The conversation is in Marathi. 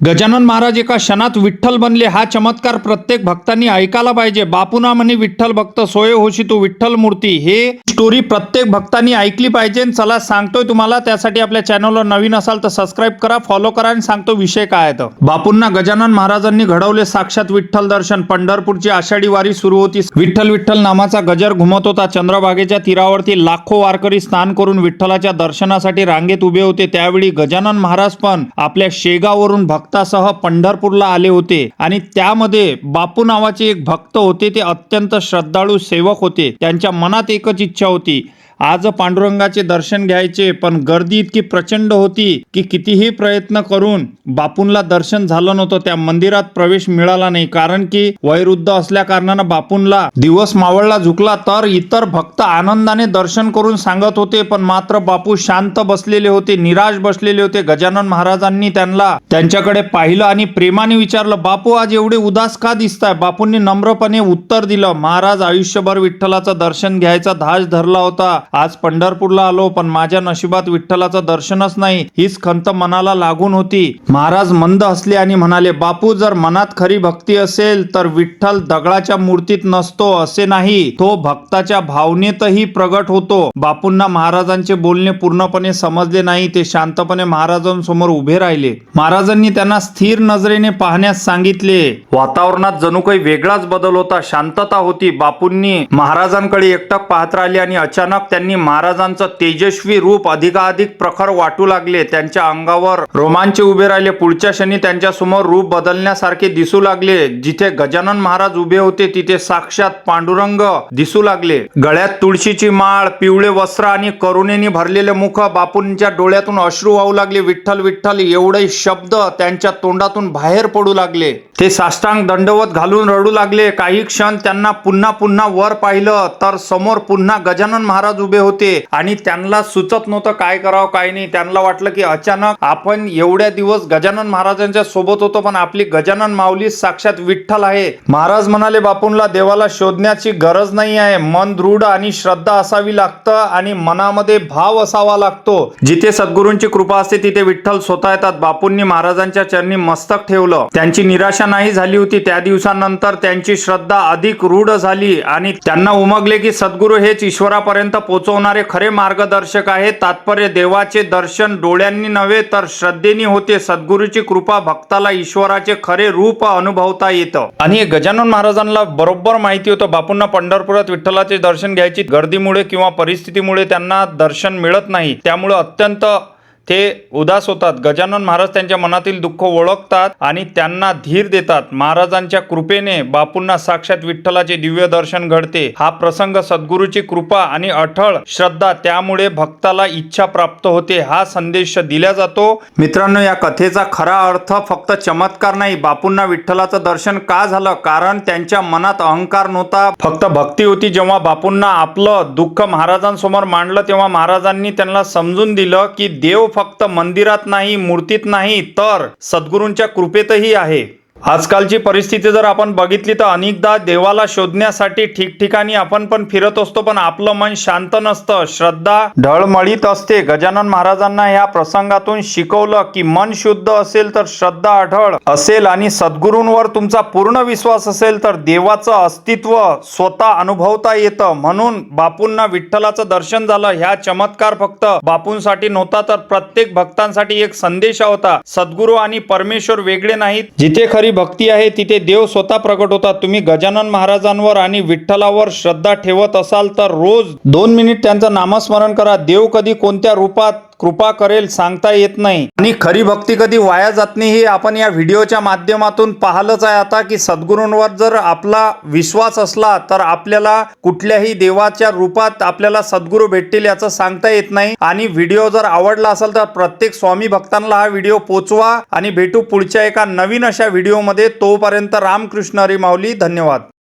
गजानन महाराज एका क्षणात विठ्ठल बनले, हा चमत्कार प्रत्येक भक्तांनी ऐकायला पाहिजे। बापूना म्हणे विठ्ठल भक्त सोय होशी तू विठ्ठल मूर्ती, हे स्टोरी प्रत्येक भक्तांनी ऐकली पाहिजे। चला सांगतोय तुम्हाला, त्यासाठी आपल्या चॅनलवर नवीन असाल तर सबस्क्राईब करा, फॉलो करा आणि सांगतो विषय काय आहे। तर बापूंना गजानन महाराजांनी घडवले साक्षात विठ्ठल दर्शन। पंढरपूरची आषाढी वारी सुरू होती। विठ्ठल विठ्ठल नामाचा गजर घुमत होता। चंद्रभागेच्या तीरावरती लाखो वारकरी स्नान करून विठ्ठलाच्या दर्शनासाठी रांगेत उभे होते। त्यावेळी गजानन महाराज पण आपल्या शेगाववरून भक्तासह पंढरपूरला आले होते आणि त्यामध्ये बापू नावाचे एक भक्त होते। ते अत्यंत श्रद्धाळू सेवक होते। त्यांच्या मनात एकच इच्छा होती, आज पांडुरंगाचे दर्शन घ्यायचे, पण गर्दी इतकी प्रचंड होती की कितीही प्रयत्न करून बापूंना दर्शन झालं नव्हतं। त्या मंदिरात प्रवेश मिळाला नाही, कारण की वयोवृद्ध असल्या कारणानं बापूंना दिवस मावळला झुकला। तर इतर भक्त आनंदाने दर्शन करून सांगत होते, पण मात्र बापू शांत बसलेले होते, निराश बसलेले होते। गजानन महाराजांनी त्यांच्याकडे पाहिलं आणि प्रेमाने विचारलं, बापू आज एवढे उदास का दिसताय? बापूंनी नम्रपणे उत्तर दिलं, महाराज आयुष्यभर विठ्ठलाचं दर्शन घ्यायचा धास धरला होता। आज पंढरपूरला आलो, पण माझ्या नशिबात विठ्ठलाचं दर्शनच नाही, हीच खंत मनाला लागून होती। महाराज मंद हसले आणि म्हणाले, बापू जर मनात खरी भक्ती असेल तर विठ्ठल दगडाच्या मूर्तीत नसतो असे नाही, तो भक्ताच्या भावनेतही प्रगट होतो। बापूंना महाराजांचे बोलणे पूर्णपणे समजले नाही। ते शांतपणे महाराजांसमोर उभे राहिले। महाराजांनी त्यांना स्थिर नजरेने पाहण्यास सांगितले। वातावरणात जणू काही वेगळाच बदल होता, शांतता होती। बापूंनी महाराजांकडे एकटक पाहत राहिले आणि अचानक त्यांनी महाराजांचं तेजस्वी रूप अधिकाधिक प्रखर वाटू लागले। त्यांच्या अंगावर रोमांच उभे राहिले। पुढच्या क्षणी त्यांच्या समोर रूप बदलण्यासारखे दिसू लागले। जिथे गजानन महाराज उभे होते तिथे साक्षात पांडुरंग दिसू लागले। गळ्यात तुळशीची माळ, पिवळे वस्त्र आणि करुणेने भरलेले मुख। बापूंच्या डोळ्यातून अश्रू वाहू लागले। विठ्ठल विठ्ठल एवढे शब्द त्यांच्या तोंडातून बाहेर पडू लागले। ते साष्टांग दंडवत घालून रडू लागले। काही क्षण त्यांना पुन्हा पुन्हा वर पाहिलं तर समोर पुन्हा गजानन महाराज उभे होते आणि त्यांना सुचत नव्हतं काय करावं काय नाही। त्यांना वाटलं की अचानक आपण एवढ्या दिवस गजानन महाराजांच्या सोबत होतो, पण आपली गजानन माऊली साक्षात विठ्ठल आहे। महाराज म्हणाले, बापूंना देवाला शोधण्याची गरज नाही आहे, मन दृढ आणि श्रद्धा असावी लागतं आणि मनामध्ये भाव असावा लागतो। जिथे सद्गुरूंची कृपा असते तिथे विठ्ठल स्वतः येतात। बापूंनी महाराजांच्या चरणी मस्तक ठेवलं। त्यांची निराशा नाही झाली होती। त्या दिवसानंतर त्यांची श्रद्धा अधिक रूढ झाली आणि त्यांना उमगले की सद्गुरू हेच ईश्वरापर्यंत पोहोचवणारे खरे मार्गदर्शक आहे। तात्पर्य देवाचे दर्शन डोळ्यांनी नव्हे तर श्रद्धेने होते। सद्गुरूची कृपा भक्ताला ईश्वराचे खरे रूप अनुभवता येतं। आणि गजानन महाराजांना बरोबर माहिती होतं, बापूंना पंढरपुरात विठ्ठलाचे दर्शन घ्यायची गर्दीमुळे किंवा परिस्थितीमुळे त्यांना दर्शन मिळत नाही, त्यामुळे अत्यंत ते उदास होतात। गजानन महाराज त्यांच्या मनातील दुःख ओळखतात आणि त्यांना धीर देतात। महाराजांच्या कृपेने बापूंना साक्षात विठ्ठलाचे दिव्य दर्शन घडते। हा प्रसंग सद्गुरूची कृपा आणि अढळ श्रद्धा, त्यामुळे भक्ताला इच्छा प्राप्त होते, हा संदेश दिला जातो। मित्रांनो, या कथेचा खरा अर्थ फक्त चमत्कार नाही। बापूंना विठ्ठलाचं दर्शन का झालं? कारण त्यांच्या मनात अहंकार नव्हता, फक्त भक्ती होती। जेव्हा बापूंना आपलं दुःख महाराजांसमोर मांडलं तेव्हा महाराजांनी त्यांना समजून दिलं की देव फक्त मंदिरात नाही, मूर्तीत नाही, तर सद्गुरूंच्या कृपेतही आहे। आजकालची परिस्थिती जर आपण बघितली तर अनेकदा देवाला शोधण्यासाठी ठिकठिकाणी आपण पण फिरत असतो, पण आपलं मन शांत नसतं, श्रद्धा ढळमळीत असते। गजानन महाराजांना या प्रसंगातून शिकवलं की मन शुद्ध असेल तर श्रद्धा अढळ असेल आणि सद्गुरूंवर तुमचा पूर्ण विश्वास असेल तर देवाचं अस्तित्व स्वतः अनुभवता येतं। म्हणून बापूंना विठ्ठलाचं दर्शन झालं। ह्या चमत्कार फक्त बापूंसाठी नव्हता तर प्रत्येक भक्तांसाठी एक संदेश होता। सद्गुरू आणि परमेश्वर वेगळे नाहीत। जिथे खरी भक्ती आहे तिथे देव स्वतः प्रकट होतात। तुम्ही गजानन महाराजांवर आणि विठ्ठलावर श्रद्धा ठेवत असाल तर रोज 2 मिनिट त्यांचं नामस्मरण करा। देव कधी कोणत्या रूपात कृपा करेल सांगता येत नाही आणि खरी भक्ती कधी वाया जात नाही, हे आपण या व्हिडिओच्या माध्यमातून पाहिलंच आहे आता की सद्गुरूंवर जर आपला विश्वास असला तर आपल्याला कुठल्याही देवाच्या रूपात आपल्याला सद्गुरू भेटतील याचं सांगता येत नाही। आणि व्हिडिओ जर आवडला असेल तर प्रत्येक स्वामी भक्तांना हा व्हिडिओ पोचवा आणि भेटू पुढच्या एका नवीन अशा व्हिडिओमध्ये। तोपर्यंत रामकृष्ण हरी माऊली। धन्यवाद।